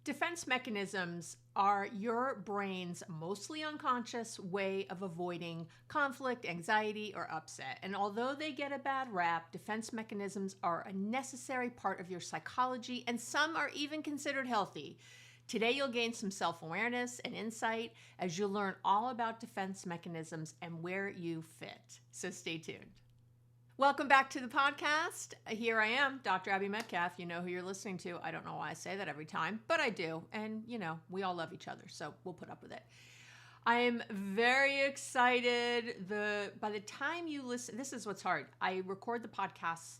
Defense mechanisms are your brain's mostly unconscious way of avoiding conflict, anxiety, or upset. And although they get a bad rap, defense mechanisms are a necessary part of your psychology, and some are even considered healthy. Today, you'll gain some self-awareness and insight as you learn all about defense mechanisms and where you fit. So stay tuned. Welcome back to the podcast. Here I am, Dr. Abby Medcalf. You know who you're listening to. I don't know why I say that every time, but I do. And, we all love each other, so we'll put up with it. I am very excited. By the time you listen, this is what's hard. I record the podcasts,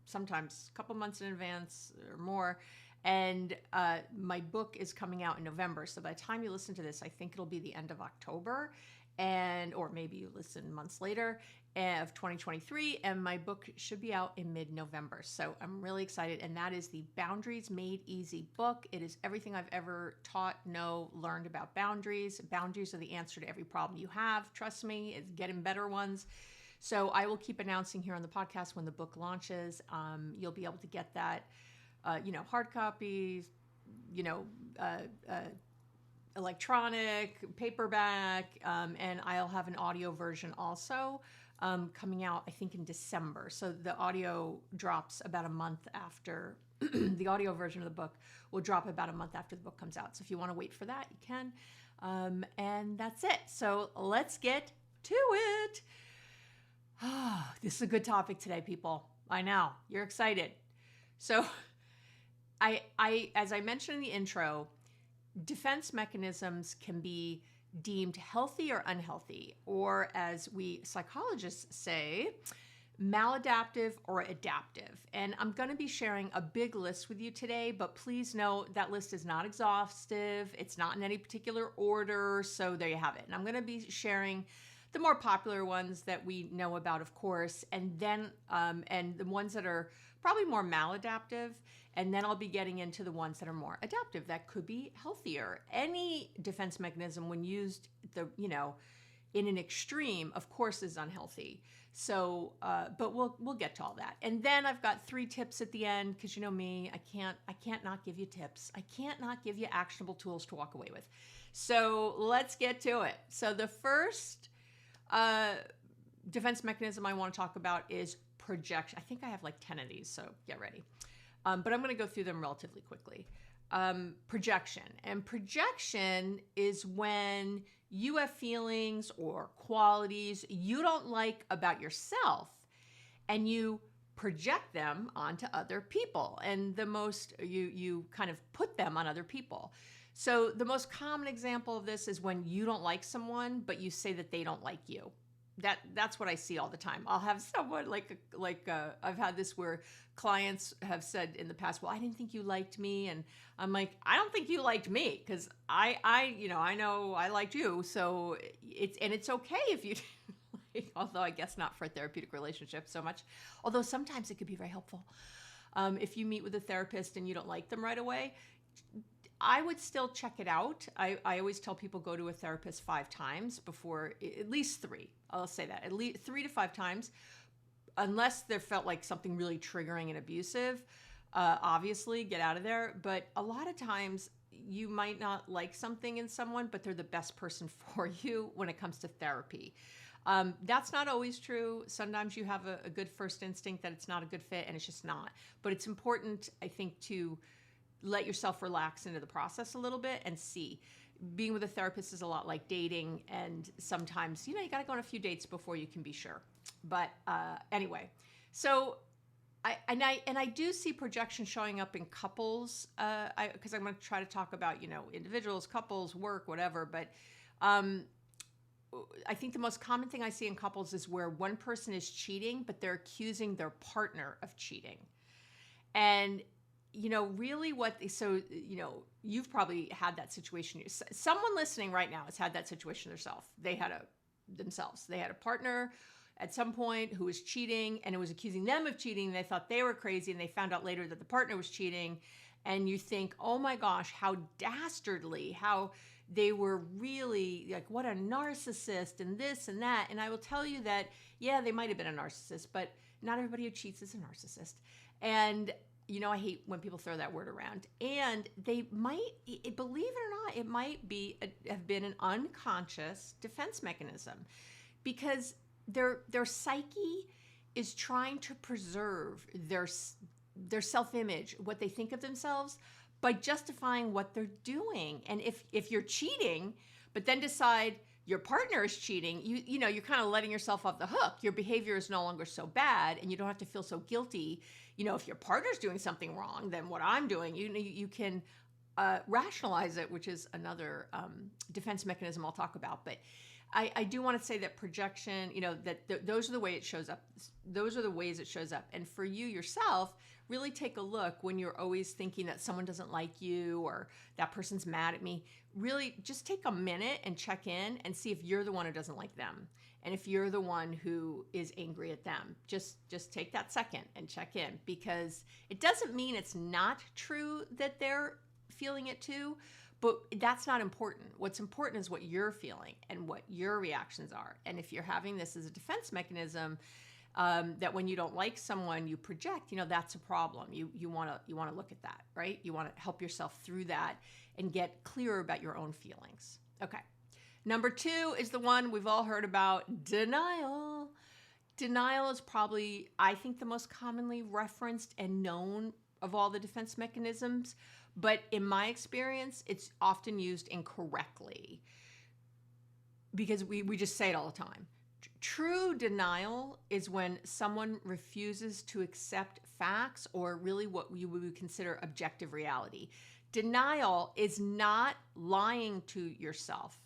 sometimes a couple months in advance or more. And my book is coming out in November. So by the time you listen to this, I think it'll be the end of October. Or maybe you listen months later of 2023, and my book should be out in mid-November. So I'm really excited, and that is the Boundaries Made Easy book. It is everything I've ever taught, learned about boundaries. Boundaries are the answer to every problem you have. Trust me, it's getting better ones. So I will keep announcing here on the podcast when the book launches. You'll be able to get that, hard copies, electronic, paperback, and I'll have an audio version also coming out, I think, in December. So the audio drops about a month after, the audio version of the book will drop about a month after the book comes out. So if you want to wait for that, you can. And that's it. So let's get to it. This is a good topic today, people. I know, you're excited. So as I mentioned in the intro, defense mechanisms can be deemed healthy or unhealthy, or as we psychologists say, maladaptive or adaptive. And I'm going to be sharing a big list with you today, but please note that list is not exhaustive. It's not in any particular order. So there you have it. And I'm going to be sharing the more popular ones that we know about, of course, and then and the ones that are probably more maladaptive. And then I'll be getting into the ones that are more adaptive, that could be healthier. Any defense mechanism, when used, in an extreme, of course, is unhealthy. So, but we'll get to all that. And then I've got 3 tips at the end, because you know me, I can't not give you tips. I can't not give you actionable tools to walk away with. So let's get to it. So the first defense mechanism I want to talk about is projection. I think I have like 10 of these, so get ready. But I'm going to go through them relatively quickly. Projection. And projection is when you have feelings or qualities you don't like about yourself, and you project them onto other people. And you kind of put them on other people. So the most common example of this is when you don't like someone, but you say that they don't like you. That's what I see all the time. I'll have someone I've had this where clients have said in the past, well, I didn't think you liked me. And I'm like, I don't think you liked me, because I know I liked you. So it's okay if you, although I guess not for a therapeutic relationship so much, although sometimes it could be very helpful. If you meet with a therapist and you don't like them right away, I would still check it out. I always tell people go to a therapist 5 times before, at least 3. I'll say that, at least 3 to 5 times, unless there felt like something really triggering and abusive. Obviously, get out of there. But a lot of times you might not like something in someone, but they're the best person for you when it comes to therapy. That's not always true. Sometimes you have a good first instinct that it's not a good fit, and it's just not. But it's important, I think, to let yourself relax into the process a little bit and see. Being with a therapist is a lot like dating, and sometimes, you got to go on a few dates before you can be sure. But anyway, so I do see projection showing up in couples, because I'm going to try to talk about, individuals, couples, work, whatever. But I think the most common thing I see in couples is where one person is cheating, but they're accusing their partner of cheating. And really you've probably had that situation. Someone listening right now has had that situation themselves. They had a partner at some point who was cheating, and it was accusing them of cheating. They thought they were crazy, and they found out later that the partner was cheating. And you think, oh my gosh, how dastardly, how they were really like, what a narcissist, and this and that. And I will tell you that, yeah, they might have been a narcissist, but not everybody who cheats is a narcissist. And I hate when people throw that word around. And they might, believe it or not, it might have been an unconscious defense mechanism, because their psyche is trying to preserve their self-image, what they think of themselves, by justifying what they're doing. And if you're cheating, but then decide your partner is cheating, you're kind of letting yourself off the hook. Your behavior is no longer so bad, and you don't have to feel so guilty. If your partner's doing something wrong, then what I'm doing, you can rationalize it, which is another defense mechanism I'll talk about. But I do want to say that projection, those are the way it shows up. Those are the ways it shows up. And for you yourself, really take a look when you're always thinking that someone doesn't like you or that person's mad at me. Really just take a minute and check in and see if you're the one who doesn't like them. And if you're the one who is angry at them, just take that second and check in, because it doesn't mean it's not true that they're feeling it too. But that's not important. What's important is what you're feeling and what your reactions are. And if you're having this as a defense mechanism, that when you don't like someone, you project, that's a problem. You want to look at that, right? You want to help yourself through that and get clearer about your own feelings. Okay. Number 2 is the one we've all heard about, denial. Denial is probably, I think, the most commonly referenced and known of all the defense mechanisms. But in my experience, it's often used incorrectly, because we just say it all the time. True denial is when someone refuses to accept facts, or really what we would consider objective reality. Denial is not lying to yourself.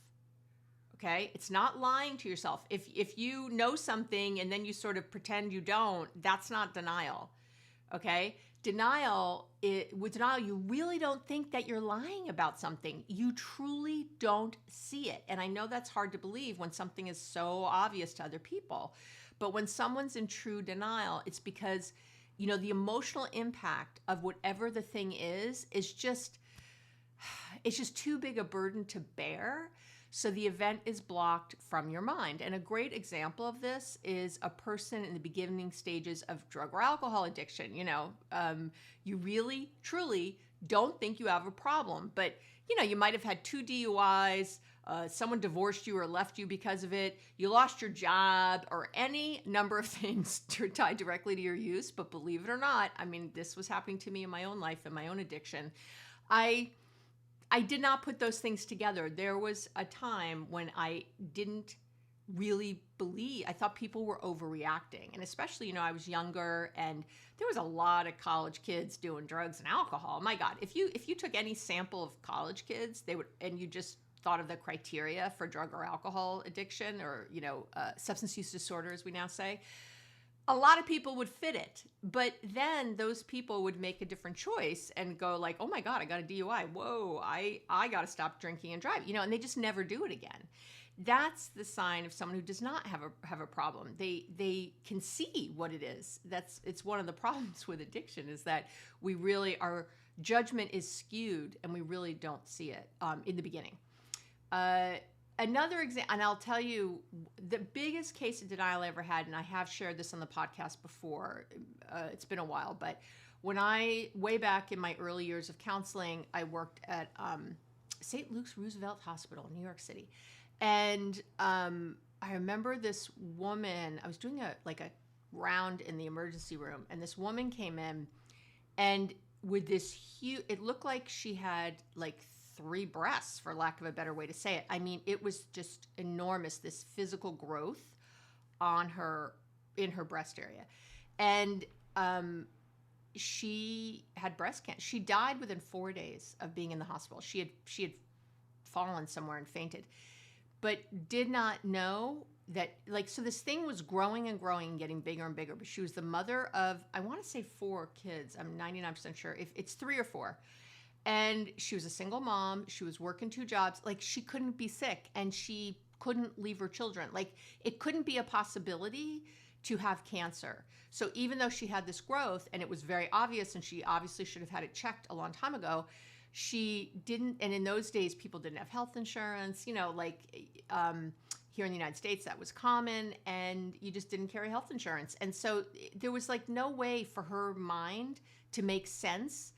Okay? It's not lying to yourself. If you know something and then you sort of pretend you don't, that's not denial. Okay? With denial, you really don't think that you're lying about something. You truly don't see it. And I know that's hard to believe when something is so obvious to other people. But when someone's in true denial, it's because, the emotional impact of whatever the thing is just too big a burden to bear. So the event is blocked from your mind. And a great example of this is a person in the beginning stages of drug or alcohol addiction. You really, truly don't think you have a problem, but you might have had 2 DUIs, someone divorced you or left you because of it, you lost your job, or any number of things tied directly to your use. But believe it or not, this was happening to me in my own life and my own addiction. I did not put those things together. There was a time when I didn't really believe, I thought people were overreacting. And especially, I was younger, and there was a lot of college kids doing drugs and alcohol. My God, if you took any sample of college kids, and you just thought of the criteria for drug or alcohol addiction, or, substance use disorder, as we now say, a lot of people would fit it. But then those people would make a different choice and go like, oh my God, I got a DUI. Whoa, I got to stop drinking and drive, and they just never do it again. That's the sign of someone who does not have a problem. They can see what it is. It's one of the problems with addiction, is that our judgment is skewed and we really don't see it in the beginning. Another example, and I'll tell you, the biggest case of denial I ever had, and I have shared this on the podcast before, it's been a while, but when way back in my early years of counseling, I worked at St. Luke's Roosevelt Hospital in New York City. And I remember this woman, I was doing a round in the emergency room, and this woman came in, and with this huge, it looked like she had 3 breasts, for lack of a better way to say it. It was just enormous, this physical growth in her breast area. And she had breast cancer. She died within 4 days of being in the hospital. She had fallen somewhere and fainted, but did not know that, so this thing was growing and growing and getting bigger and bigger. But she was the mother of, I want to say 4 kids. I'm 99% sure if it's 3 or 4. And she was a single mom. She was working 2 jobs. She couldn't be sick, and she couldn't leave her children. It couldn't be a possibility to have cancer. So even though she had this growth and it was very obvious, and she obviously should have had it checked a long time ago, she didn't. And in those days, people didn't have health insurance, here in the United States, that was common, and you just didn't carry health insurance. And so there was no way for her mind to make sense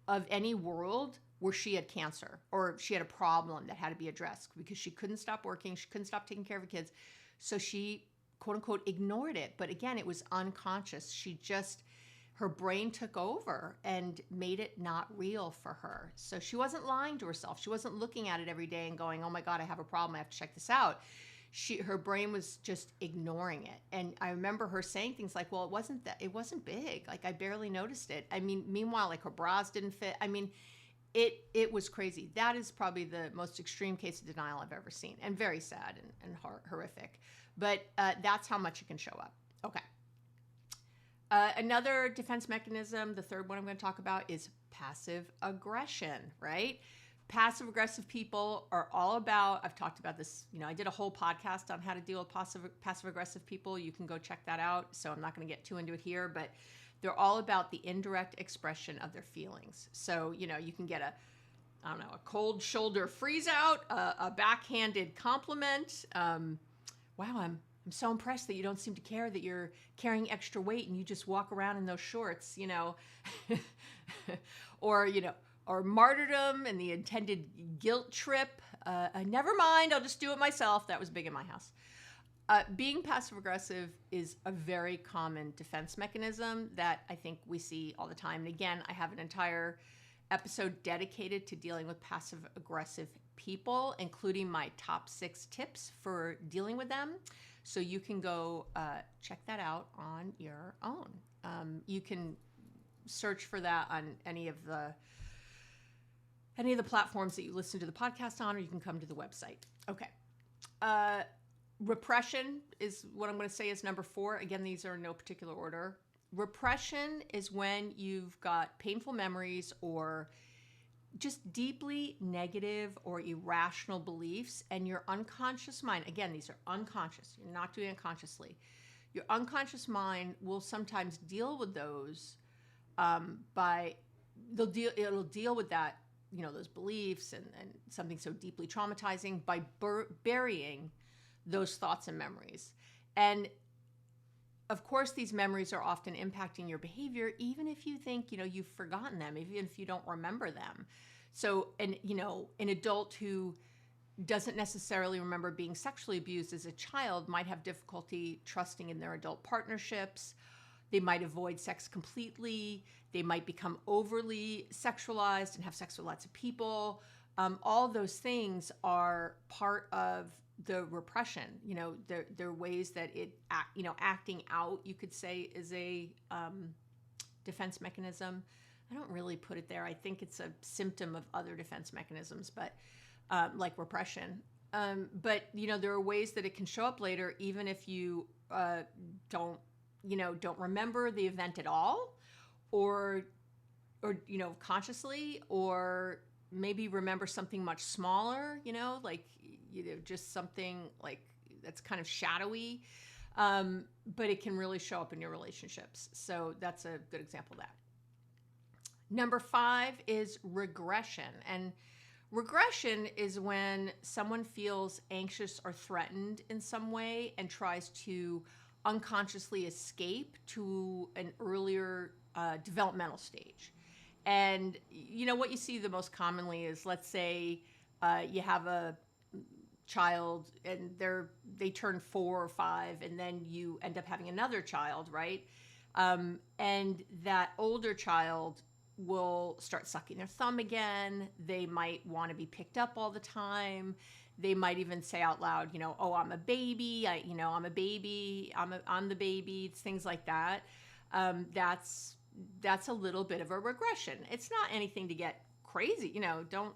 of any world where she had cancer or she had a problem that had to be addressed because she couldn't stop working. She couldn't stop taking care of her kids. So she, quote unquote, ignored it. But again, it was unconscious. Her brain took over and made it not real for her. So she wasn't lying to herself. She wasn't looking at it every day and going, oh my God, I have a problem. I have to check this out. Her brain was just ignoring it. And I remember her saying things like, well, it wasn't big. Like I barely noticed it. I mean, meanwhile, like her bras didn't fit. I mean, it was crazy. That is probably the most extreme case of denial I've ever seen, and very sad and horrific. But that's how much it can show up. Okay. Another defense mechanism, the third one I'm going to talk about, is passive aggression, right? Passive aggressive people are all about, I've talked about this, I did a whole podcast on how to deal with passive aggressive people. You can go check that out. So I'm not going to get too into it here, but they're all about the indirect expression of their feelings. So, you can get a cold shoulder freeze out, a backhanded compliment. Wow, I'm so impressed that you don't seem to care that you're carrying extra weight and you just walk around in those shorts, or martyrdom and the intended guilt trip. Never mind, I'll just do it myself. That was big in my house. Being passive aggressive is a very common defense mechanism that I think we see all the time. And again, I have an entire episode dedicated to dealing with passive aggressive people, including my top 6 tips for dealing with them. So you can go check that out on your own. You can search for that on any of the platforms that you listen to the podcast on, or you can come to the website. Okay. Repression is what I'm going to say is number 4. Again, these are in no particular order. Repression is when you've got painful memories or just deeply negative or irrational beliefs, and your unconscious mind, again, these are unconscious, you're not doing it consciously. Your unconscious mind will sometimes deal with those it'll deal with that, those beliefs and something so deeply traumatizing by burying those thoughts and memories. And of course, these memories are often impacting your behavior, even if you think, you've forgotten them, even if you don't remember them. So, an adult who doesn't necessarily remember being sexually abused as a child might have difficulty trusting in their adult partnerships. They might avoid sex completely. They might become overly sexualized and have sex with lots of people. All those things are part of the repression. There are ways that acting out, you could say, is a defense mechanism. I don't really put it there. I think it's a symptom of other defense mechanisms, but like repression. But there are ways that it can show up later, even if you don't remember the event at all, or consciously, or maybe remember something much smaller, just something like that's kind of shadowy, but it can really show up in your relationships. So that's a good example of that. Number 5 is regression. And regression is when someone feels anxious or threatened in some way and tries to unconsciously escape to an earlier developmental stage. And what you see the most commonly is, let's say you have a child and they turn 4 or 5, and then you end up having another child, right? And that older child will start sucking their thumb again. They might want to be picked up all the time. They might even say out loud, oh, I'm a baby. I'm a baby. I'm the baby. It's things like that. That's a little bit of a regression. It's not anything to get crazy. Don't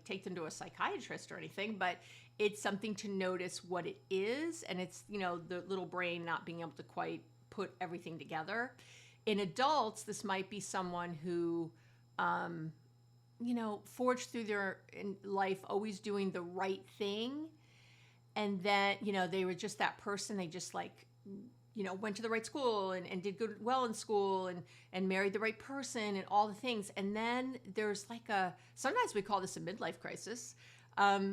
take them to a psychiatrist or anything, but it's something to notice what it is. And it's, the little brain not being able to quite put everything together. In adults, this might be someone who, forged through their life always doing the right thing. And then, they were just that person. They just went to the right school and did well in school and married the right person and all the things. And then there's sometimes we call this a midlife crisis.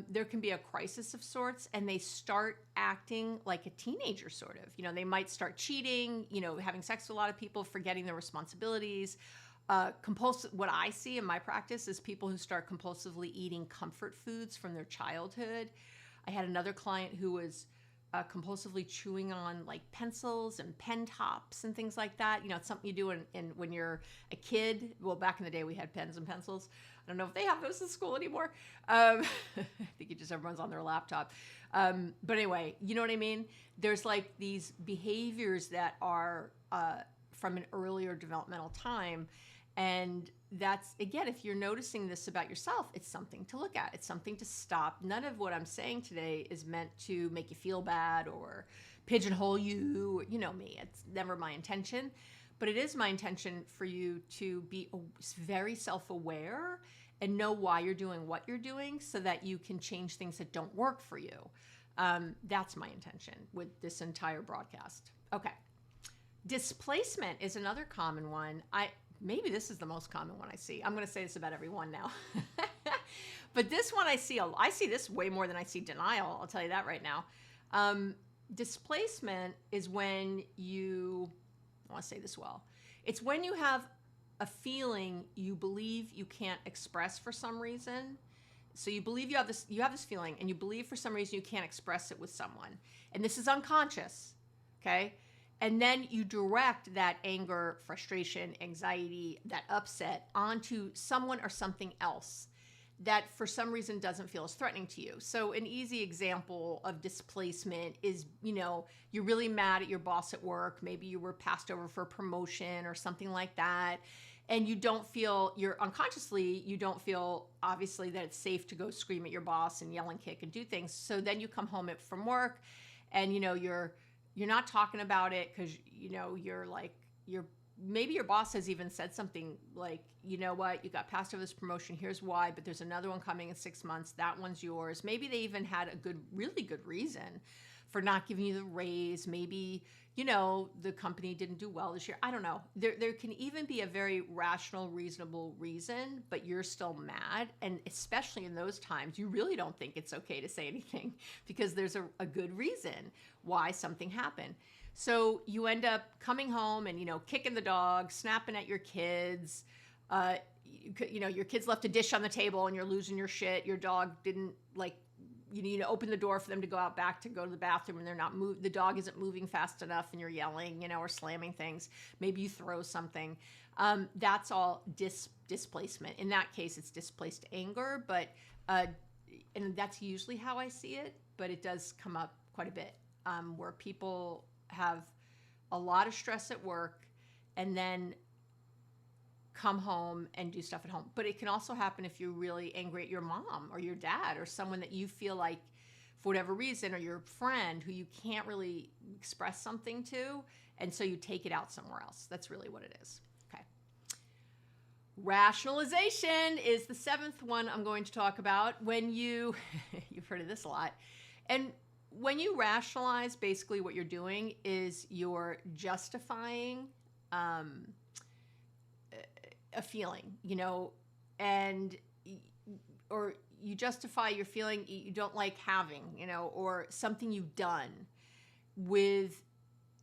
There can be a crisis of sorts, and they start acting like a teenager, sort of. They might start cheating, having sex with a lot of people, forgetting their responsibilities. compulsive. What I see in my practice is people who start compulsively eating comfort foods from their childhood. I had another client who was compulsively chewing on like pencils and pen tops and things like that. You know, it's something you do in when you're a kid. Well, back in the day, we had pens and pencils. I don't know if they have those in school anymore. I think everyone's on their laptop. But anyway, you know what I mean? There's like these behaviors that are from an earlier developmental time. And that's, again, if you're noticing this about yourself, it's something to look at. It's something to stop. None of what I'm saying today is meant to make you feel bad or pigeonhole you. You know me, it's never my intention. But it is my intention for you to be very self-aware and know why you're doing what you're doing so that you can change things that don't work for you. That's my intention with this entire broadcast. Okay. Displacement is another common one. Maybe this is the most common one I see. I'm going to say this about every one now. But this one I see this way more than I see denial. I'll tell you that right now. Displacement is when I want to say this well. It's when you have a feeling you believe you can't express for some reason. So you believe you have this feeling and you believe for some reason you can't express it with someone. And this is unconscious. Okay? And then you direct that anger, frustration, anxiety, that upset onto someone or something else that for some reason doesn't feel as threatening to you. So an easy example of displacement is, you're really mad at your boss at work. Maybe you were passed over for a promotion or something like that. And you don't feel, obviously, that it's safe to go scream at your boss and yell and kick and do things. So then you come home from work and, you're not talking about it because, maybe your boss has even said something like, you know what, you got passed over this promotion, here's why, but there's another one coming in 6 months, that one's yours. Maybe they even had a really good reason for not giving you the raise. Maybe, the company didn't do well this year. I don't know. There can even be a very rational, reasonable reason, but you're still mad. And especially in those times, you really don't think it's okay to say anything because there's a good reason why something happened. So you end up coming home and, kicking the dog, snapping at your kids. Your kids left a dish on the table and you're losing your shit. Your dog didn't you need to open the door for them to go out back to go to the bathroom and they're not the dog isn't moving fast enough and you're yelling, or slamming things. Maybe you throw something. That's all displacement. In that case, it's displaced anger, but and that's usually how I see it, but it does come up quite a bit where people have a lot of stress at work and then come home and do stuff at home. But it can also happen if you're really angry at your mom or your dad or someone that you feel like, for whatever reason, or your friend who you can't really express something to, and so you take it out somewhere else. That's really what it is. Okay. Rationalization is the seventh one I'm going to talk about. When you've heard of this a lot. And when you rationalize, basically what you're doing is you're justifying a feeling, or you justify your feeling you don't like having, or something you've done with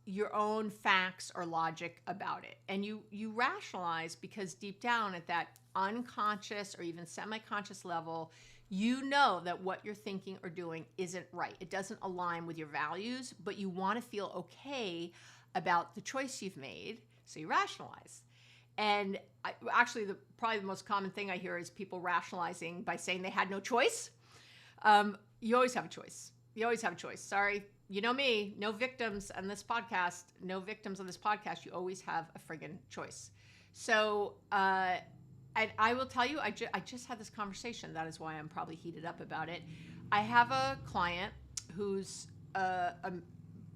your own facts or logic about it. And you rationalize because deep down at that unconscious or even semi-conscious level, you know that what you're thinking or doing isn't right. It doesn't align with your values, but you want to feel okay about the choice you've made, so you rationalize. And probably the most common thing I hear is people rationalizing by saying they had no choice. You always have a choice. You always have a choice. Sorry, you know me, no victims on this podcast. You always have a friggin' choice. So, and I will tell you, I just had this conversation. That is why I'm probably heated up about it. I have a client whose a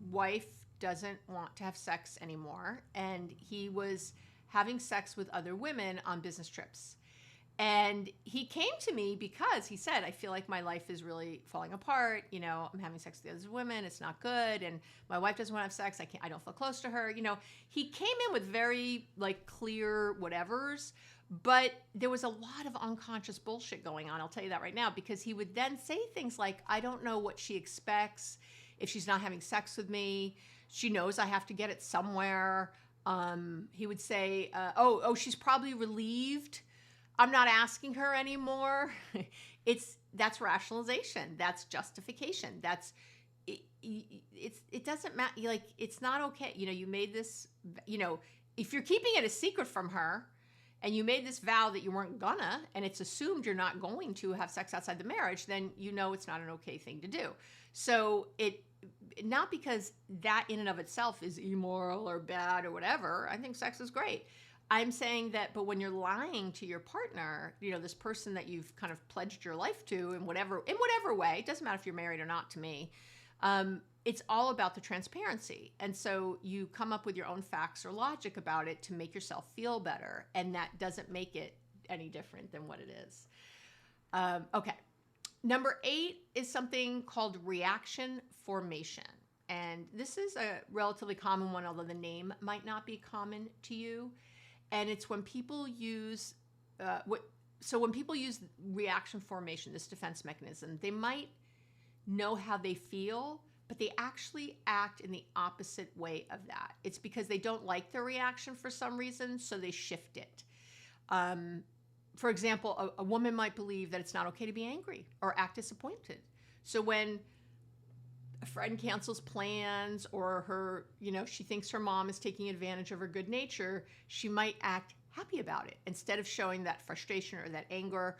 wife doesn't want to have sex anymore, and he was having sex with other women on business trips. And he came to me because he said, I feel like my life is really falling apart. I'm having sex with the other women. It's not good. And my wife doesn't want to have sex. I don't feel close to her. He came in with very clear whatevers, but there was a lot of unconscious bullshit going on. I'll tell you that right now, because he would then say things like, I don't know what she expects if she's not having sex with me. She knows I have to get it somewhere. He would say, she's probably relieved. I'm not asking her anymore. That's rationalization. That's justification. It doesn't matter. Like, it's not okay. You made this, if you're keeping it a secret from her and you made this vow that you weren't gonna, and it's assumed you're not going to have sex outside the marriage, then it's not an okay thing to do. So not because that in and of itself is immoral or bad or whatever. I think sex is great. I'm saying that, but when you're lying to your partner, this person that you've kind of pledged your life to in whatever way, it doesn't matter if you're married or not to me, it's all about the transparency. And so you come up with your own facts or logic about it to make yourself feel better. And that doesn't make it any different than what it is. Okay. Number 8 is something called reaction formation. And this is a relatively common one, although the name might not be common to you. And it's when people use, when people use reaction formation, this defense mechanism, they might know how they feel, but they actually act in the opposite way of that. It's because they don't like their reaction for some reason, so they shift it. For example, a woman might believe that it's not okay to be angry or act disappointed. So when a friend cancels plans or her, she thinks her mom is taking advantage of her good nature, she might act happy about it. Instead of showing that frustration or that anger,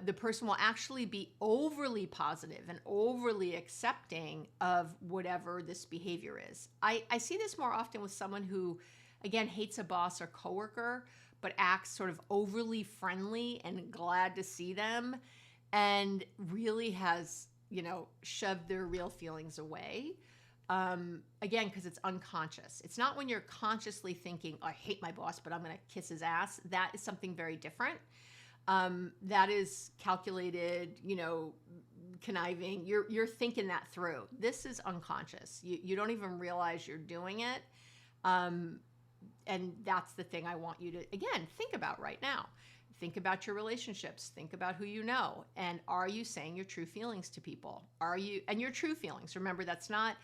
the person will actually be overly positive and overly accepting of whatever this behavior is. I see this more often with someone who, again, hates a boss or coworker, but acts sort of overly friendly and glad to see them, and really has, shoved their real feelings away. Again, because it's unconscious. It's not when you're consciously thinking, I hate my boss, but I'm going to kiss his ass. That is something very different. That is calculated, conniving. You're thinking that through. This is unconscious. You don't even realize you're doing it. And that's the thing I want you to, again, think about right now. Think about your relationships. Think about who you know. And are you saying your true feelings to people? And your true feelings. Remember, that's not,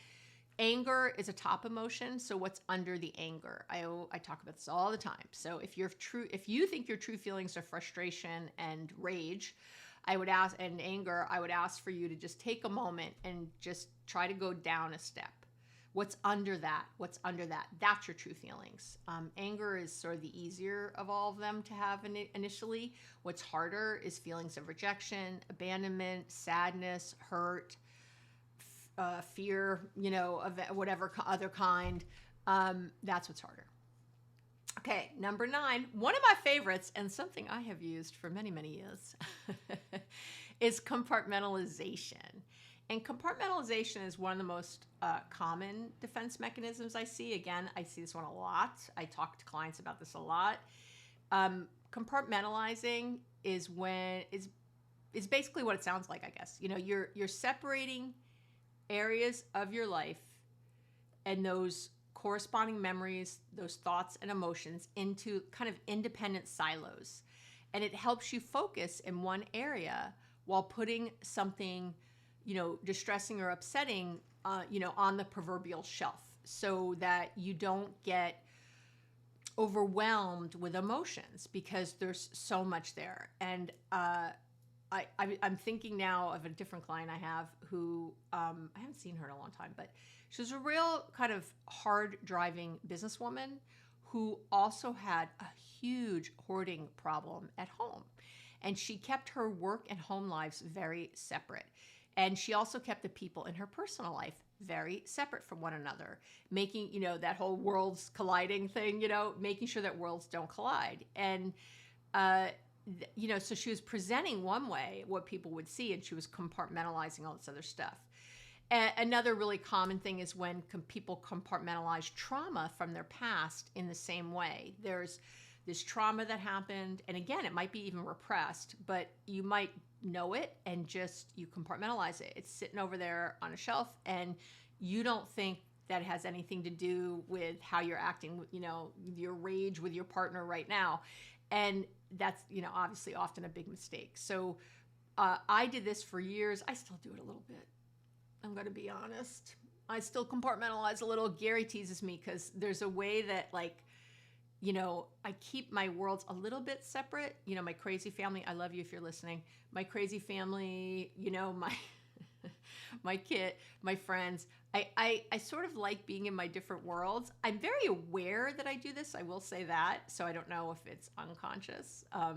anger is a top emotion. So what's under the anger? I talk about this all the time. So if you think your true feelings are frustration and rage, and anger, I would ask for you to just take a moment and just try to go down a step. What's under that? That's your true feelings. Anger is sort of the easier of all of them to have initially. What's harder is feelings of rejection, abandonment, sadness, hurt, fear, of whatever other kind. That's what's harder. Okay, number 9, one of my favorites, and something I have used for many, many years, is compartmentalization. And compartmentalization is one of the most common defense mechanisms I see. Again, I see this one a lot. I talk to clients about this a lot. Compartmentalizing is basically what it sounds like, I guess. You're separating areas of your life and those corresponding memories, those thoughts and emotions into kind of independent silos. And it helps you focus in one area while putting something distressing or upsetting, on the proverbial shelf, so that you don't get overwhelmed with emotions because there's so much there. And I'm thinking now of a different client I have who, I haven't seen her in a long time, but she was a real kind of hard driving businesswoman who also had a huge hoarding problem at home. And she kept her work and home lives very separate. And she also kept the people in her personal life very separate from one another, making, that whole worlds colliding thing, making sure that worlds don't collide. And, so she was presenting one way what people would see, and she was compartmentalizing all this other stuff. Another really common thing is when people compartmentalize trauma from their past in the same way. There's this trauma that happened, and again, it might be even repressed, but you might know it and just you compartmentalize it. It's sitting over there on a shelf, and you don't think that has anything to do with how you're acting, your rage with your partner right now. And that's, obviously often a big mistake. So I did this for years. I still do it a little bit. I'm going to be honest. I still compartmentalize a little. Gary teases me because there's a way that like, I keep my worlds a little bit separate. My crazy family, I love you if you're listening. My crazy family, my my kid, my friends. I sort of like being in my different worlds. I'm very aware that I do this. I will say that. So I don't know if it's unconscious. I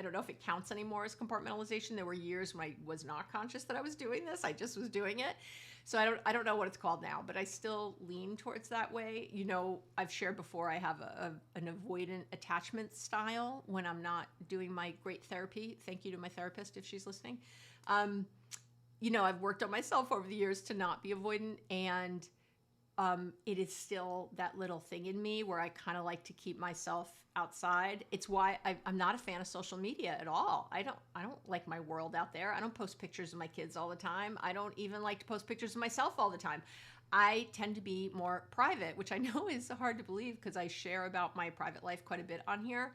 don't know if it counts anymore as compartmentalization. There were years when I was not conscious that I was doing this. I just was doing it. So I don't know what it's called now, but I still lean towards that way. I've shared before, I have an avoidant attachment style when I'm not doing my great therapy. Thank you to my therapist if she's listening. I've worked on myself over the years to not be avoidant, and it is still that little thing in me where I kind of like to keep myself outside. It's why I'm not a fan of social media at all. I don't like my world out there. I don't post pictures of my kids all the time. I don't even like to post pictures of myself all the time. I tend to be more private, which I know is hard to believe because I share about my private life quite a bit on here.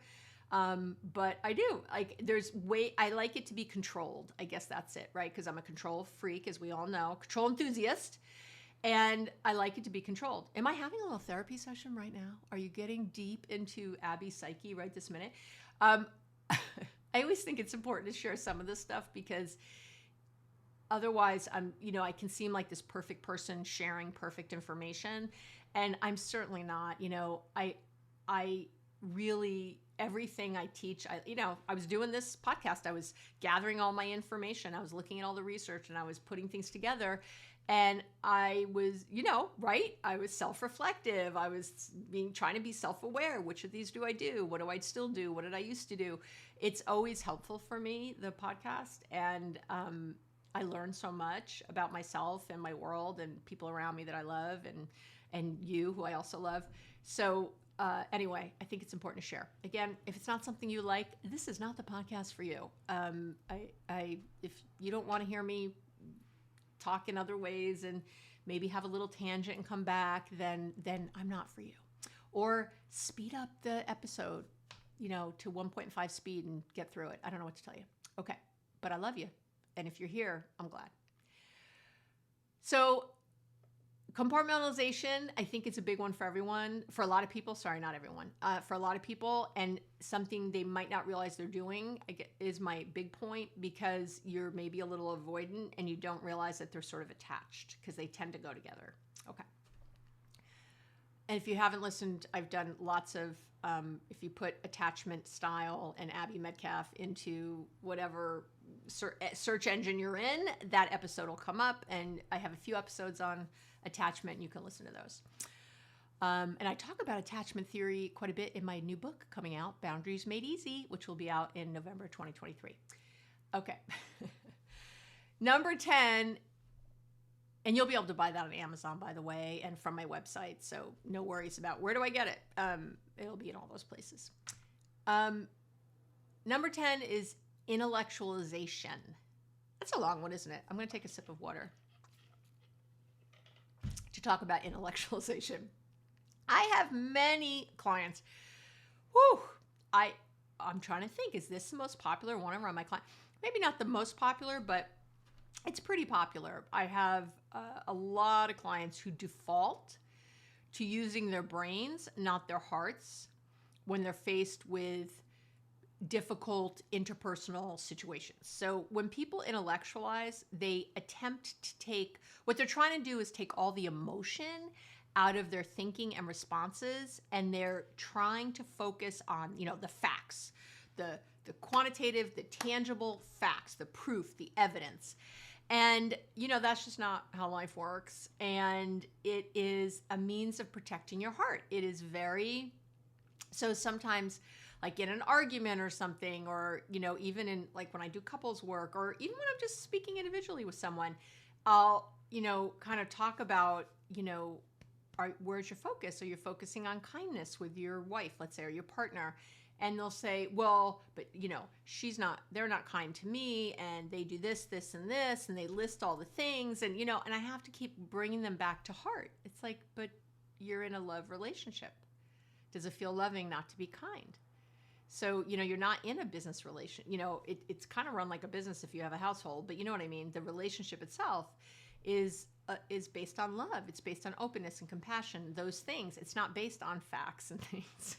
But I do. I like it to be controlled. I guess that's it, right? Because I'm a control freak, as we all know, control enthusiast. And I like it to be controlled. Am I having a little therapy session right now? Are you getting deep into Abby's psyche right this minute? I always think it's important to share some of this stuff because otherwise I can seem like this perfect person sharing perfect information. And I'm certainly not. I really, everything I teach, I was doing this podcast. I was gathering all my information. I was looking at all the research and I was putting things together. And I was, right? I was self-reflective. I was trying to be self-aware. Which of these do I do? What do I still do? What did I used to do? It's always helpful for me, the podcast. And I learn so much about myself and my world and people around me that I love and you, who I also love. So anyway, I think it's important to share. Again, if it's not something you like, this is not the podcast for you. If you don't want to hear me talk in other ways and maybe have a little tangent and come back, then I'm not for you. Or speed up the episode, to 1.5 speed and get through it. I don't know what to tell you. Okay, but I love you. And if you're here, I'm glad. So compartmentalization, I think it's a big one for everyone. For a lot of people, sorry, not everyone. For a lot of people, and something they might not realize they're doing is my big point, because you're maybe a little avoidant and you don't realize that they're sort of attached because they tend to go together. Okay. And if you haven't listened, I've done lots of, if you put attachment style and Abby Medcalf into whatever search engine you're in, that episode will come up. And I have a few episodes on attachment, and you can listen to those. And I talk about attachment theory quite a bit in my new book coming out, Boundaries Made Easy, which will be out in November 2023. Okay. Number 10, and you'll be able to buy that on Amazon, by the way, and from my website. So no worries about where do I get it. It'll be in all those places. Number 10 is intellectualization. That's a long one, isn't it? I'm going to take a sip of water to talk about intellectualization. I have many clients. I'm trying to think, is this the most popular one around my client? Maybe not the most popular, but it's pretty popular. I have a lot of clients who default to using their brains, not their hearts, when they're faced with difficult interpersonal situations. So when people intellectualize, they attempt to take, what they're trying to do is take all the emotion out of their thinking and responses, and they're trying to focus on, the facts, the quantitative, the tangible facts, the proof, the evidence. And, that's just not how life works. And it is a means of protecting your heart. It is so sometimes, like in an argument or something, or, even in like when I do couples work, or even when I'm just speaking individually with someone, I'll, kind of talk about, where's your focus? Are you focusing on kindness with your wife, let's say, or your partner? And they'll say, well, but they're not kind to me, and they do this, this, and this, and they list all the things, and, and I have to keep bringing them back to heart. It's like, but you're in a love relationship. Does it feel loving not to be kind? So, you're not in a business relation. It's kind of run like a business if you have a household, but you know what I mean? The relationship itself is based on love. It's based on openness and compassion, those things. It's not based on facts and things.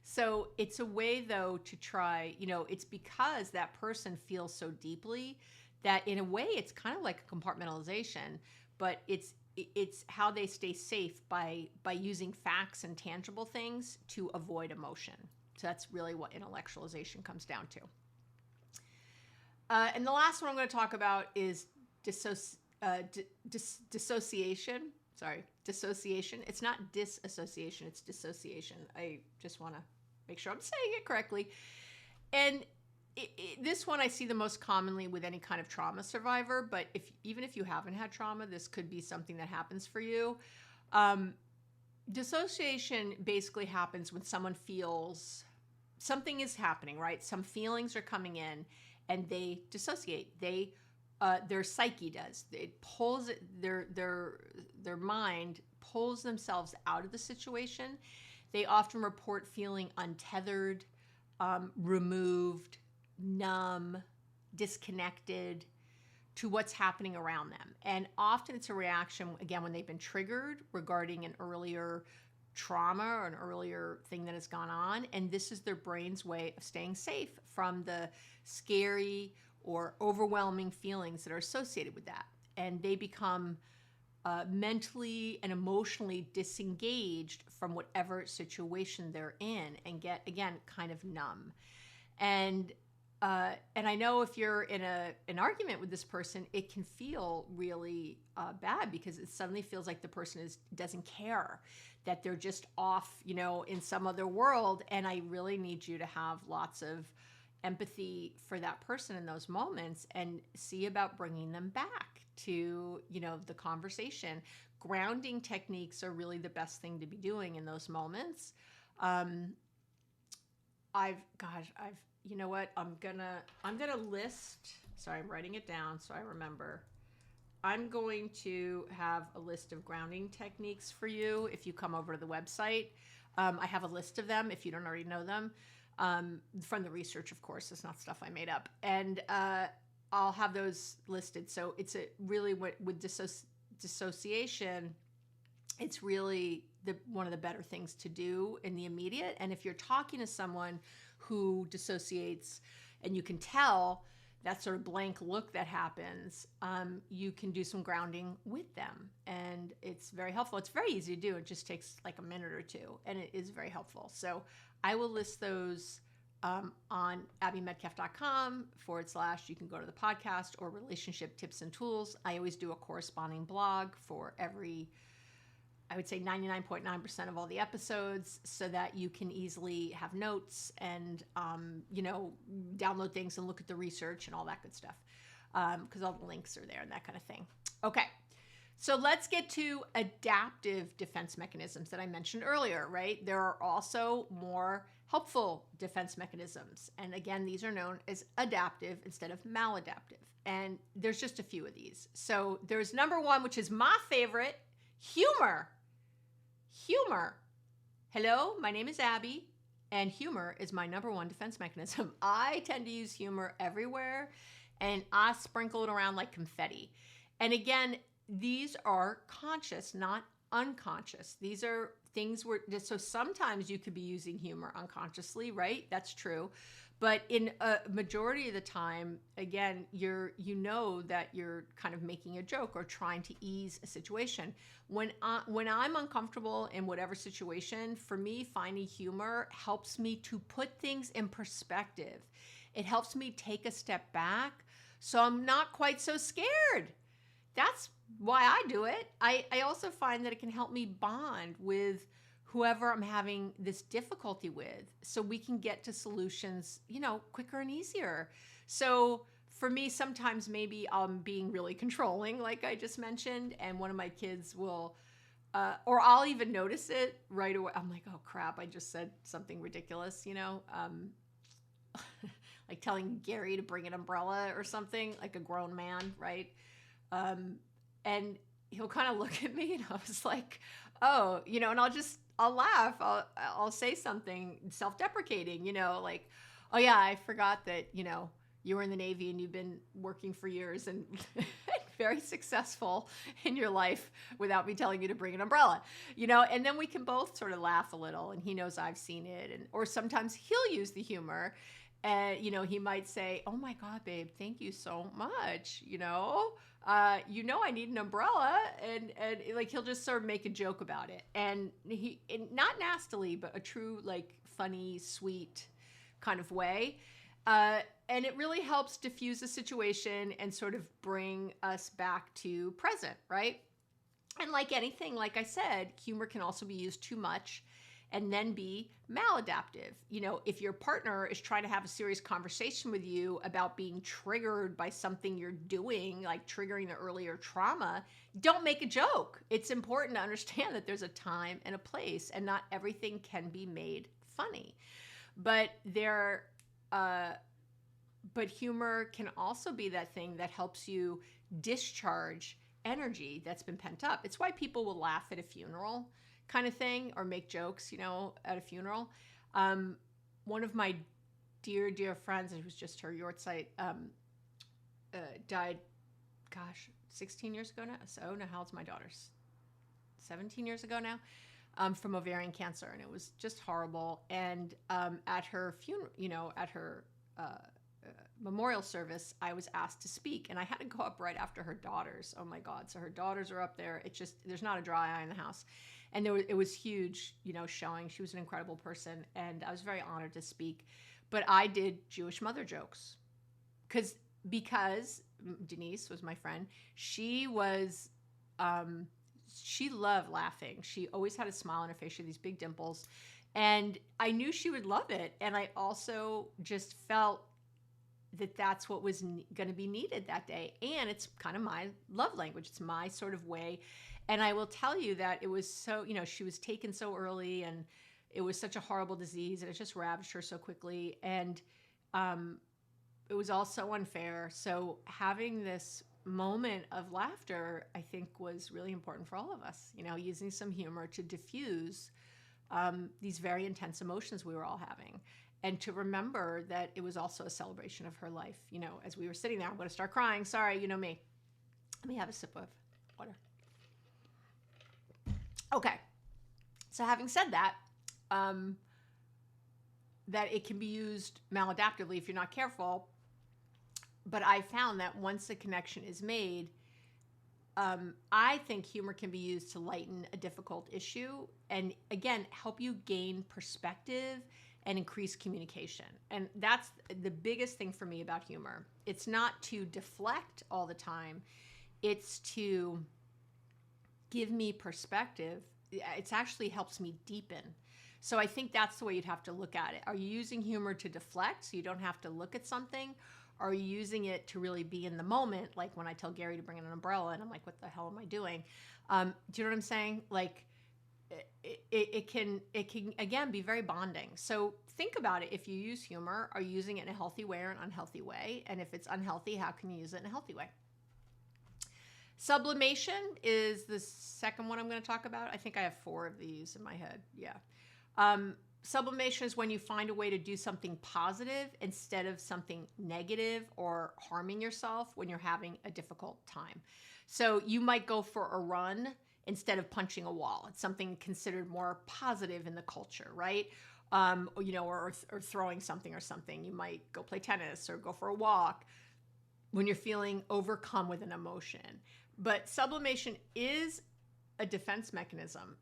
So it's a way, though, to try, it's because that person feels so deeply that in a way it's kind of like a compartmentalization, but it's how they stay safe by using facts and tangible things to avoid emotion. So that's really what intellectualization comes down to. And the last one I'm going to talk about is dissociation. Sorry, dissociation. It's not disassociation, it's dissociation. I just want to make sure I'm saying it correctly. And this one I see the most commonly with any kind of trauma survivor, but even if you haven't had trauma, this could be something that happens for you. Dissociation basically happens when someone feels something is happening, right? Some feelings are coming in and they dissociate. Their psyche does. It pulls their mind pulls themselves out of the situation. They often report feeling untethered, removed, numb, disconnected to what's happening around them. And often it's a reaction, again, when they've been triggered regarding an earlier trauma or an earlier thing that has gone on. And this is their brain's way of staying safe from the scary or overwhelming feelings that are associated with that. And they become mentally and emotionally disengaged from whatever situation they're in and get, again, kind of numb. And I know if you're in an argument with this person, it can feel really bad because it suddenly feels like the person doesn't care, that they're just off, in some other world. And I really need you to have lots of empathy for that person in those moments and see about bringing them back to, the conversation. Grounding techniques are really the best thing to be doing in those moments. You know what? I'm gonna list. Sorry, I'm writing it down so I remember. I'm going to have a list of grounding techniques for you if you come over to the website. I have a list of them if you don't already know them. From the research, of course, it's not stuff I made up. And I'll have those listed. So it's really with dissociation, it's really one of the better things to do in the immediate. And if you're talking to someone who dissociates and you can tell that sort of blank look that happens, you can do some grounding with them. And it's very helpful. It's very easy to do. It just takes like a minute or two, and it is very helpful. So I will list those on abbymedcalf.com / you can go to the podcast or relationship tips and tools. I always do a corresponding blog for every, I would say 99.9% of all the episodes, so that you can easily have notes and, download things and look at the research and all that good stuff. Because all the links are there and that kind of thing. Okay. So let's get to adaptive defense mechanisms that I mentioned earlier, right? There are also more helpful defense mechanisms. And again, these are known as adaptive instead of maladaptive. And there's just a few of these. So there's number one, which is my favorite, humor. Humor. Hello, my name is Abby, and humor is my number one defense mechanism. I tend to use humor everywhere, and I sprinkle it around like confetti. And again, these are conscious, not unconscious. These are things so sometimes you could be using humor unconsciously, right? That's true. But in a majority of the time, again, you know that you're kind of making a joke or trying to ease a situation. When I'm uncomfortable in whatever situation, for me, finding humor helps me to put things in perspective. It helps me take a step back so I'm not quite so scared. That's why I do it. I also find that it can help me bond with whoever I'm having this difficulty with, so we can get to solutions, quicker and easier. So for me, sometimes maybe I'm being really controlling, like I just mentioned, and one of my kids will, or I'll even notice it right away. I'm like, oh crap, I just said something ridiculous, like telling Gary to bring an umbrella or something, like a grown man, right? And he'll kind of look at me and I was like, oh, and I'll laugh. I'll say something self-deprecating, like, oh yeah, I forgot that, you were in the Navy and you've been working for years and very successful in your life without me telling you to bring an umbrella, and then we can both sort of laugh a little, and he knows I've seen it. Or sometimes he'll use the humor, and, he might say, "Oh my God, babe, thank you so much. I need an umbrella." And like, he'll just sort of make a joke about it. And not nastily, but a true, like, funny, sweet kind of way. And it really helps diffuse the situation and sort of bring us back to present, right? And like anything, like I said, humor can also be used too much and then be maladaptive. If your partner is trying to have a serious conversation with you about being triggered by something you're doing, like triggering the earlier trauma, don't make a joke. It's important to understand that there's a time and a place, and not everything can be made funny. But humor can also be that thing that helps you discharge energy that's been pent up. It's why people will laugh at a funeral kind of thing, or make jokes, at a funeral. One of my dear, dear friends, it was just her yahrzeit, died, 16 years ago now. So now, how old's my daughter's? 17 years ago now, from ovarian cancer. And it was just horrible. And at her funeral, at her memorial service, I was asked to speak, and I had to go up right after her daughters. Oh my God. So her daughters are up there. It's just, there's not a dry eye in the house. And it was huge, showing. She was an incredible person, and I was very honored to speak. But I did Jewish mother jokes because Denise was my friend. She was, she loved laughing. She always had a smile on her face. She had these big dimples, and I knew she would love it. And I also just felt that that's what was going to be needed that day. And it's kind of my love language. It's my sort of way. And I will tell you that it was so, she was taken so early, and it was such a horrible disease, and it just ravaged her so quickly. And it was all so unfair. So having this moment of laughter, I think, was really important for all of us, using some humor to diffuse these very intense emotions we were all having. And to remember that it was also a celebration of her life. As we were sitting there, I'm going to start crying. Sorry, you know me. Let me have a sip of water. Okay. So having said that, that it can be used maladaptively if you're not careful. But I found that once a connection is made, I think humor can be used to lighten a difficult issue and, again, help you gain perspective and increase communication. And that's the biggest thing for me about humor. It's not to deflect all the time. It's to give me perspective. It actually helps me deepen. So I think that's the way you'd have to look at it. Are you using humor to deflect so you don't have to look at something? Or are you using it to really be in the moment? Like when I tell Gary to bring in an umbrella and I'm like, what the hell am I doing? Do you know what I'm saying? Like, it can again be very bonding. So think about it. If you use humor, are you using it in a healthy way or an unhealthy way? And if it's unhealthy, how can you use it in a healthy way? Sublimation is the second one I'm going to talk about. I think I have 4 of these in my head. Yeah. Sublimation is when you find a way to do something positive instead of something negative or harming yourself when you're having a difficult time. So you might go for a run instead of punching a wall. It's something considered more positive in the culture, right? Or throwing something or something. You might go play tennis or go for a walk when you're feeling overcome with an emotion. But sublimation is a defense mechanism.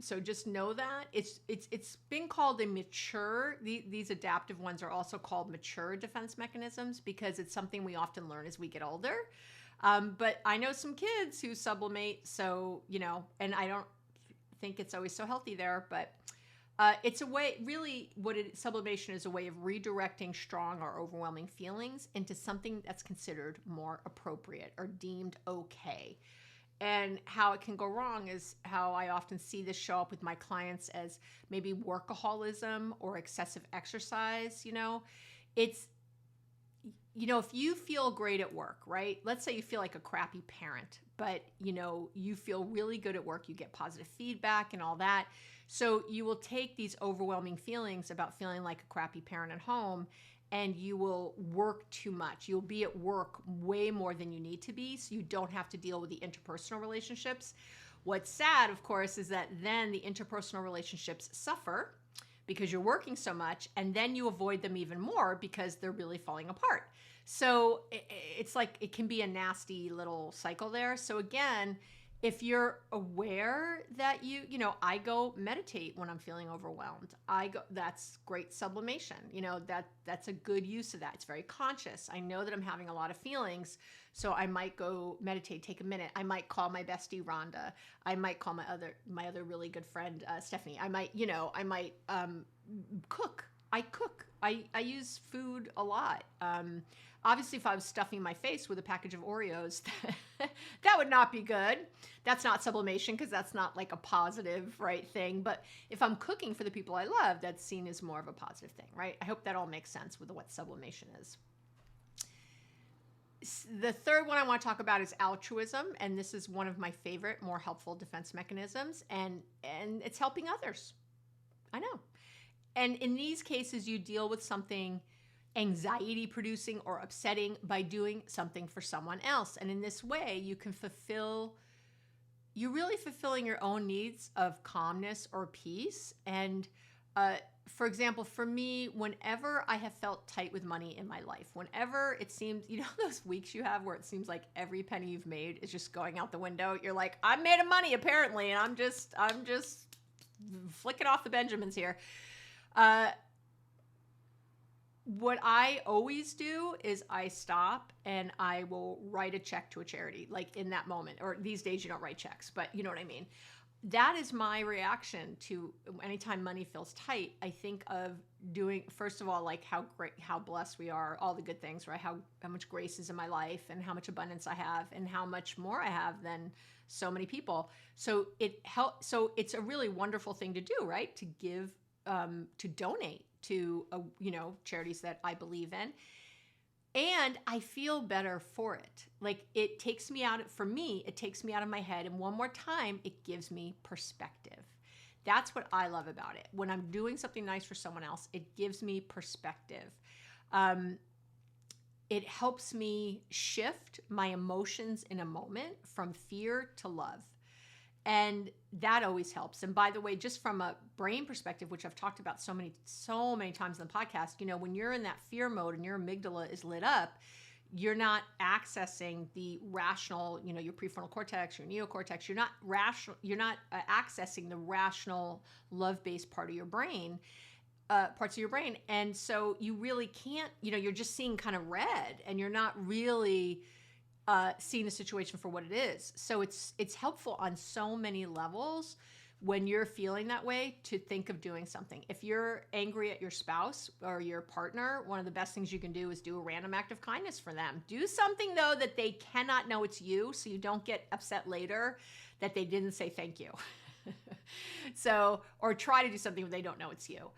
So just know that it's been called a mature. These adaptive ones are also called mature defense mechanisms because it's something we often learn as we get older. But I know some kids who sublimate, so, and I don't think it's always so healthy there, but it's a way, really, sublimation is a way of redirecting strong or overwhelming feelings into something that's considered more appropriate or deemed okay. And how it can go wrong is how I often see this show up with my clients as maybe workaholism or excessive exercise. It's, if you feel great at work, right? Let's say you feel like a crappy parent, but, you feel really good at work. You get positive feedback and all that. So you will take these overwhelming feelings about feeling like a crappy parent at home and you will work too much. You'll be at work way more than you need to be, so you don't have to deal with the interpersonal relationships. What's sad, of course, is that then the interpersonal relationships suffer because you're working so much, and then you avoid them even more because they're really falling apart. So it's like it can be a nasty little cycle there. So again, if you're aware that I go meditate when I'm feeling overwhelmed. That's great sublimation. That's a good use of that. It's very conscious. I know that I'm having a lot of feelings, so I might go meditate, take a minute. I might call my bestie Rhonda. I might call my other really good friend Stephanie. I might cook. I cook. I use food a lot. Obviously, if I was stuffing my face with a package of Oreos, that would not be good. That's not sublimation because that's not like a positive, right, thing. But if I'm cooking for the people I love, that's seen as more of a positive thing, right? I hope that all makes sense with what sublimation is. The third one I want to talk about is altruism, and this is one of my favorite, more helpful defense mechanisms, and it's helping others. I know. And in these cases, you deal with something anxiety producing or upsetting by doing something for someone else. And in this way, you're really fulfilling your own needs of calmness or peace. And for example, for me, whenever I have felt tight with money in my life, whenever it seems, those weeks you have where it seems like every penny you've made is just going out the window, you're like, I'm made of money apparently, and I'm just flicking off the Benjamins here. What I always do is I stop and I will write a check to a charity, like in that moment. Or these days you don't write checks, but you know what I mean. That is my reaction to anytime money feels tight. I think of doing, first of all, like how great, how blessed we are, all the good things, right? How much grace is in my life and how much abundance I have and how much more I have than so many people. So it's a really wonderful thing to do, right? To give, to donate to charities that I believe in, and I feel better for it. Like it takes me out of my head, and one more time it gives me perspective. That's what I love about it. When I'm doing something nice for someone else, it gives me perspective. It helps me shift my emotions in a moment from fear to love. And that always helps. And by the way, just from a brain perspective, which I've talked about so many times on the podcast, when you're in that fear mode and your amygdala is lit up, you're not accessing the rational, your prefrontal cortex, your neocortex. You're not accessing the rational, love-based parts of your brain. And so you really can't, you're just seeing kind of red, and you're not really seeing the situation for what it is. So it's helpful on so many levels when you're feeling that way to think of doing something. If you're angry at your spouse or your partner, one of the best things you can do is do a random act of kindness for them. Do something though that they cannot know it's you, so you don't get upset later that they didn't say thank you. Or try to do something where they don't know it's you.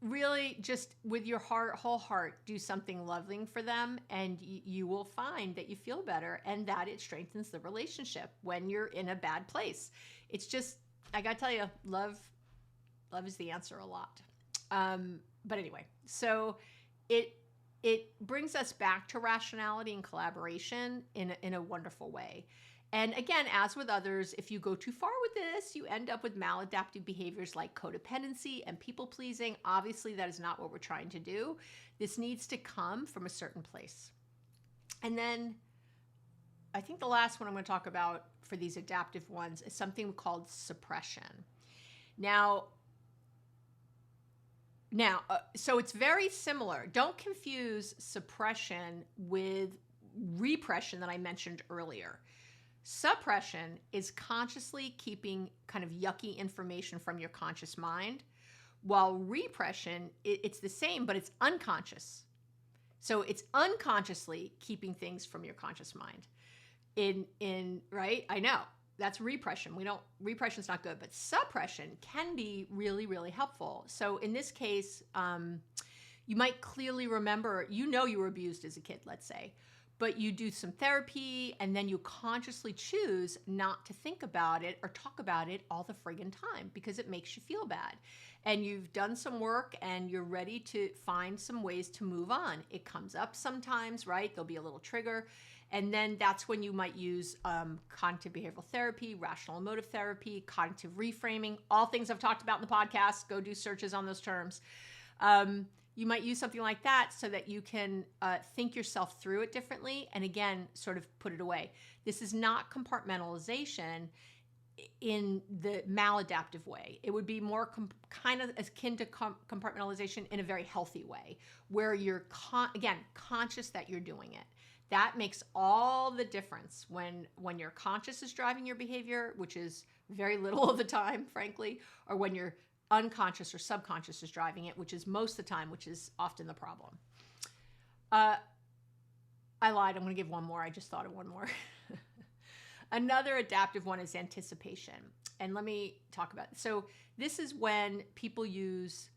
Really, just with your whole heart, do something loving for them, and you will find that you feel better, and that it strengthens the relationship when you're in a bad place. It's just, I gotta tell you, love is the answer a lot. But anyway, so it brings us back to rationality and collaboration in a wonderful way. And again, as with others, if you go too far with this, you end up with maladaptive behaviors like codependency and people-pleasing. Obviously, that is not what we're trying to do. This needs to come from a certain place. And then I think the last one I'm going to talk about for these adaptive ones is something called suppression. Now, so it's very similar. Don't confuse suppression with repression that I mentioned earlier. Suppression is consciously keeping kind of yucky information from your conscious mind, while repression, it's the same, but it's unconscious. So it's unconsciously keeping things from your conscious mind. Right? I know. That's repression. Repression's not good, but suppression can be really, really helpful. So in this case, you might clearly remember, you were abused as a kid, let's say, but you do some therapy and then you consciously choose not to think about it or talk about it all the friggin' time because it makes you feel bad. and you've done some work and you're ready to find some ways to move on. It comes up sometimes, right? There'll be a little trigger. And then that's when you might use cognitive behavioral therapy, rational emotive therapy, cognitive reframing, all things I've talked about in the podcast. Go do searches on those terms. You might use something like that so that you can think yourself through it differently and, again, sort of put it away. This is not compartmentalization in the maladaptive way. It would be more kind of akin to compartmentalization in a very healthy way, where you're, conscious that you're doing it. That makes all the difference when your conscious is driving your behavior, which is very little of the time, frankly, or when your unconscious or subconscious is driving it, which is most of the time, which is often the problem. I lied. I'm going to give one more. I just thought of one more. Another adaptive one is anticipation. And let me talk about it. So this is when people use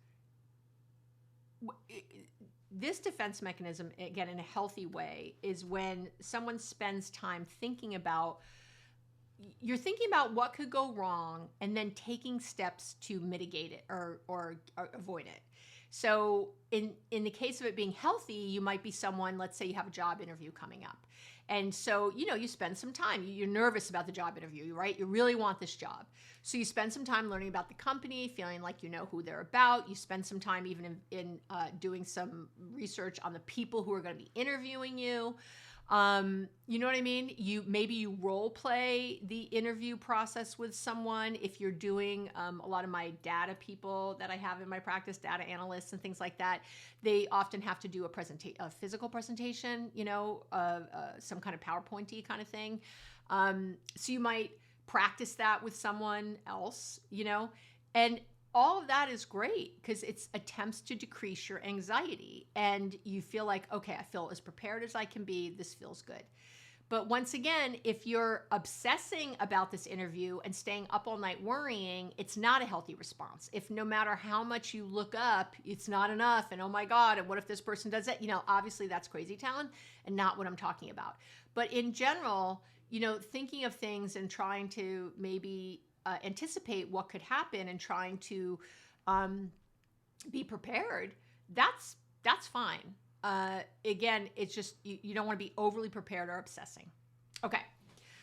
this defense mechanism, again, in a healthy way, is when someone spends time thinking about, you're thinking about what could go wrong and then taking steps to mitigate it or avoid it. So in the case of it being healthy, you might be someone, let's say you have a job interview coming up. And so, you spend some time, you're nervous about the job interview, right? You really want this job. So you spend some time learning about the company, feeling like you know who they're about. You spend some time even in doing some research on the people who are going to be interviewing you. You know what I mean? Maybe you role play the interview process with someone. If you're doing a lot of my data people that I have in my practice, data analysts and things like that, they often have to do a physical presentation, some kind of PowerPoint-y kind of thing. So you might practice that with someone else, and all of that is great because it's attempts to decrease your anxiety and you feel like, okay, I feel as prepared as I can be. This feels good. But once again, if you're obsessing about this interview and staying up all night worrying, it's not a healthy response. If no matter how much you look up, it's not enough. And oh my God, and what if this person does that? Obviously that's crazy town and not what I'm talking about. But in general, thinking of things and trying to maybe anticipate what could happen and trying to be prepared, that's fine. Again, it's just you don't want to be overly prepared or obsessing. Okay,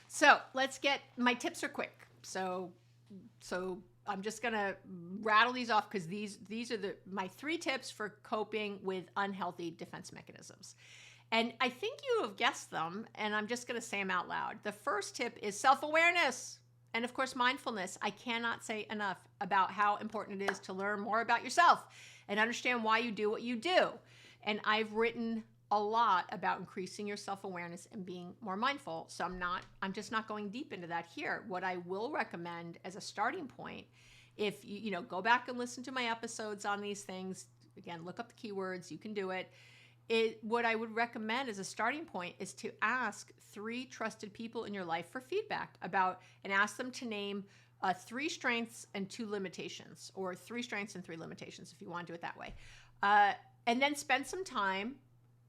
so let's get, my tips are quick. So I'm just gonna rattle these off because these are my 3 tips for coping with unhealthy defense mechanisms. And I think you have guessed them, and I'm just gonna say them out loud. The first tip is self-awareness. And of course, mindfulness. I cannot say enough about how important it is to learn more about yourself and understand why you do what you do. And I've written a lot about increasing your self-awareness and being more mindful. So I'm just not going deep into that here. What I will recommend as a starting point, if you go back and listen to my episodes on these things, again, look up the keywords, you can do it. What I would recommend as a starting point is to ask 3 trusted people in your life for feedback about, and ask them to name 3 strengths and 2 limitations, or 3 strengths and 3 limitations if you want to do it that way. And then spend some time,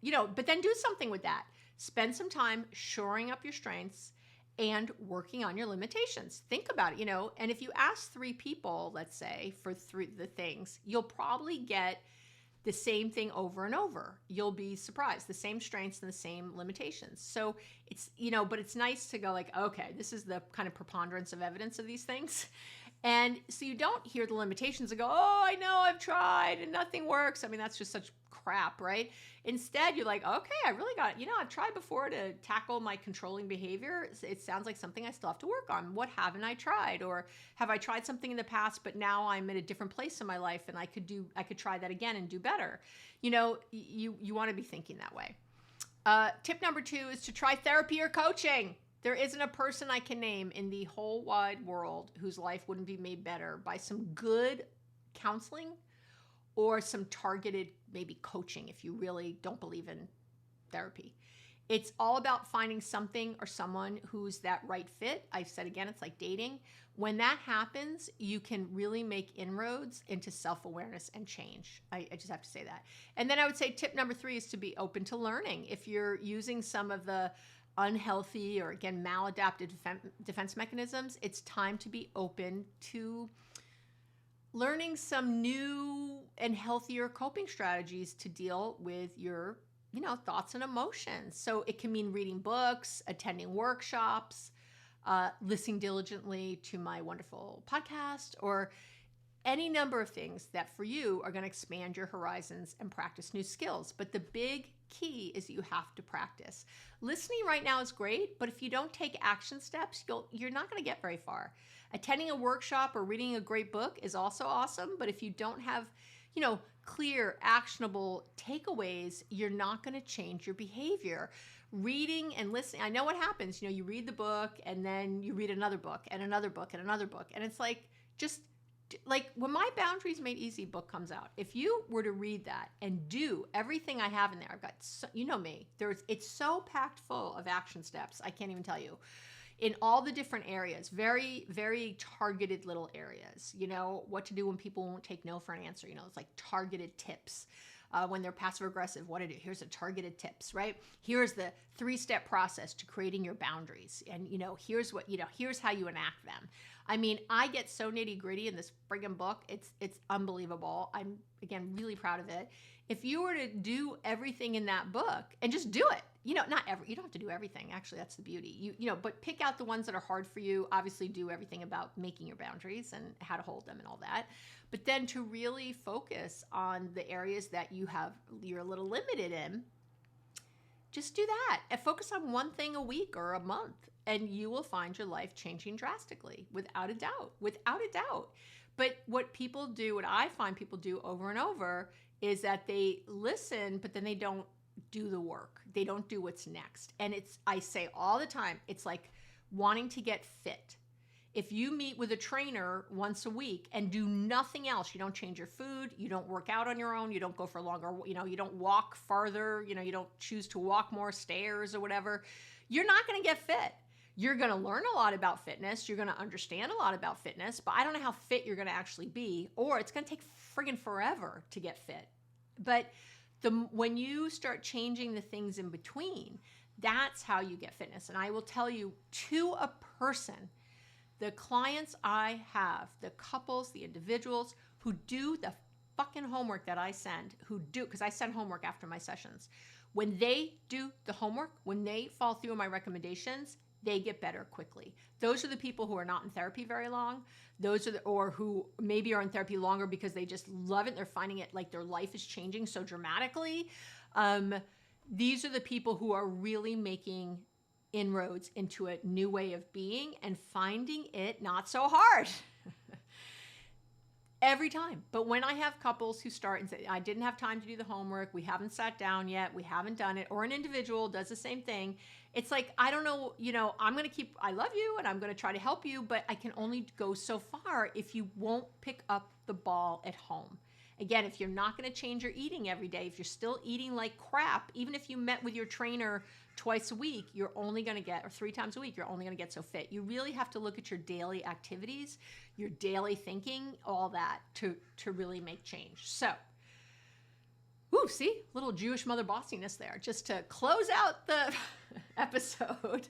but then do something with that. Spend some time shoring up your strengths and working on your limitations. Think about it, and if you ask 3 people, let's say, for the things, you'll probably get the same thing over and over. You'll be surprised, the same strengths and the same limitations. So it's, but it's nice to go like, okay, this is the kind of preponderance of evidence of these things. And so you don't hear the limitations and go, oh, I know, I've tried and nothing works. I mean, that's just such crap, right? Instead, you're like, okay, I really got it. I've tried before to tackle my controlling behavior. It sounds like something I still have to work on. What haven't I tried? Or have I tried something in the past, but now I'm in a different place in my life and I could try that again and do better. You want to be thinking that way. Tip number 2 is to try therapy or coaching. There isn't a person I can name in the whole wide world whose life wouldn't be made better by some good counseling or some targeted maybe coaching if you really don't believe in therapy. It's all about finding something or someone who's that right fit. I've said again, it's like dating. When that happens, you can really make inroads into self-awareness and change. I just have to say that. And then I would say tip number 3 is to be open to learning. If you're using some of the unhealthy or, again, maladaptive defense mechanisms, it's time to be open to learning some new and healthier coping strategies to deal with your, thoughts and emotions. So it can mean reading books, attending workshops, listening diligently to my wonderful podcast, or any number of things that for you are going to expand your horizons and practice new skills. But the big key is you have to practice. Listening right now is great, but if you don't take action steps, you're not going to get very far. Attending a workshop or reading a great book is also awesome, but if you don't have, clear, actionable takeaways, you're not going to change your behavior. Reading and listening, I know what happens. You read the book and then you read another book and another book and another book. And it's like when my Boundaries Made Easy book comes out, if you were to read that and do everything I have in there, I've got, me, it's so packed full of action steps. I can't even tell you. In all the different areas, very, very targeted little areas, what to do when people won't take no for an answer. It's like targeted tips. When they're passive aggressive, what to do. Here's a targeted tips, right? Here's the 3-step process to creating your boundaries. And, here's here's how you enact them. I mean, I get so nitty gritty in this friggin' book. It's unbelievable. I'm, again, really proud of it. If you were to do everything in that book and just do it, you don't have to do everything. Actually, that's the beauty. But pick out the ones that are hard for you. Obviously, do everything about making your boundaries and how to hold them and all that. But then to really focus on the areas that you're a little limited in, just do that and focus on one thing a week or a month, and you will find your life changing drastically, without a doubt. But what I find people do over and over is that they listen, but then they don't do the work. They don't do what's next. And I say all the time, it's like wanting to get fit. If you meet with a trainer once a week and do nothing else, you don't change your food, you don't work out on your own, you don't go for longer, you don't walk farther, you don't choose to walk more stairs or whatever, you're not going to get fit. You're going to learn a lot about fitness. You're going to understand a lot about fitness, but I don't know how fit you're going to actually be, or it's going to take friggin' forever to get fit. But when you start changing the things in between, that's how you get fitness. And I will tell you, to a person, the clients I have, the couples, the individuals who do the fucking homework that I send, because I send homework after my sessions, when they do the homework, when they follow through on my recommendations, they get better quickly. Those are the people who are not in therapy very long. Or who maybe are in therapy longer because they just love it. They're finding it like their life is changing so dramatically. These are the people who are really making inroads into a new way of being and finding it not so hard. Every time. But when I have couples who start and say, I didn't have time to do the homework, we haven't sat down yet, we haven't done it, or an individual does the same thing, it's like, I don't know, I love you and I'm going to try to help you, but I can only go so far if you won't pick up the ball at home. Again, if you're not going to change your eating every day, if you're still eating like crap, even if you met with your trainer twice a week, you're only going to get, or 3 times a week, you're only going to get so fit. You really have to look at your daily activities, your daily thinking, all that to really make change. So, see, little Jewish mother bossiness there, just to close out the episode.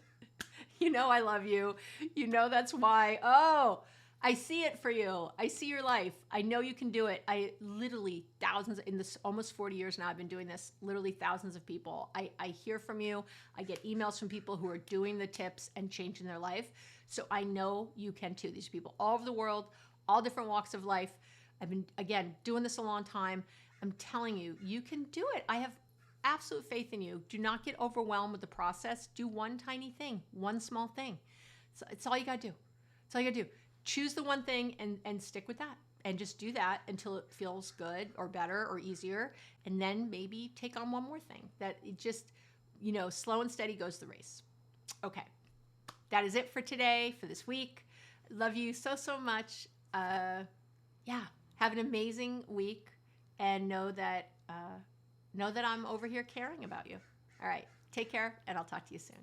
I love you. That's why. Oh, I see it for you. I see your life. I know you can do it. I literally thousands, in this almost 40 years now I've been doing this, literally thousands of people. I hear from you. I get emails from people who are doing the tips and changing their life. So I know you can too. These people all over the world, all different walks of life. I've been, again, doing this a long time. I'm telling you, you can do it. I have absolute faith in you. Do not get overwhelmed with the process. Do one tiny thing, one small thing. So it's all you got to do. It's all you got to do. Choose the one thing and stick with that, and just do that until it feels good or better or easier. And then maybe take on one more thing. That it just, slow and steady goes the race. Okay. That is it for today, for this week. Love you so, so much. Have an amazing week, and know that I'm over here caring about you. All right. Take care, and I'll talk to you soon.